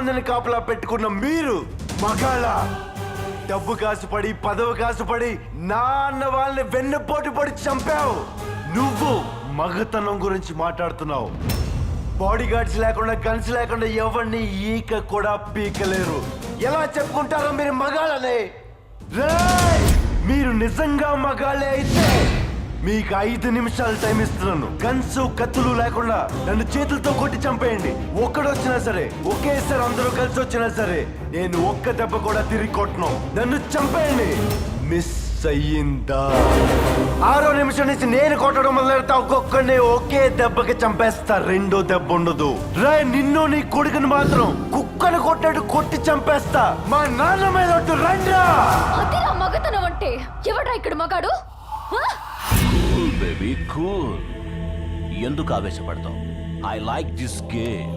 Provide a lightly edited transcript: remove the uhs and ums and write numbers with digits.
మందిని కాపలా పెట్టుకున్న మీరు మగాళ్ళ డబ్బు కాసుపడి పదవి కాసుపడి నా అన్న వాళ్ళని వెన్నుపోటు పడి చంపావు. నువ్వు మగతనం గురించి మాట్లాడుతున్నావు. బాడీ గార్డ్స్ లేకుండా గన్స్ లేకుండా ఎవరిని ఈక కూడా పీకలేరు. ఎలా చెప్పుకుంటారో మీరు మగాళ్ళనే? రేయ్! మీరు నిజంగా మగాళ్ళే అయితే మీకు 5 నిమిషాలు టైం ఇస్తున్నాను. గన్స్ కత్తులు లేకుండా నన్ను చేతులతో కొట్టి చంపేయండి. ఒక్కడొచ్చినా సరే, ఒకేసారి అందరూ కలిసి వచ్చినా సరే, నేను ఒక్క దెబ్బ కూడా తిరిగి కొట్టను. నన్ను చంపేయండి. మిస్ అయ్యిందా? 6వ నిమిషం నుంచి నేను కొట్టడం మొదలెడతా. ఒక్కొక్కడిని ఒకే దెబ్బకి చంపేస్తా. రెండో దెబ్బ ఉండదు. రే, నిన్ను నీ కొడుకుని మాత్రం కుక్కను కొట్టాడు కొట్టి చంపేస్తా. మా నాన్న మీద ఒట్టు, రండ్రా. అదిరా మగతనం అంటే. ఎవడా ఇక్కడ మగాడు? Cool baby cool. ఎందుకు ఆవేశపడతావు? I like this game.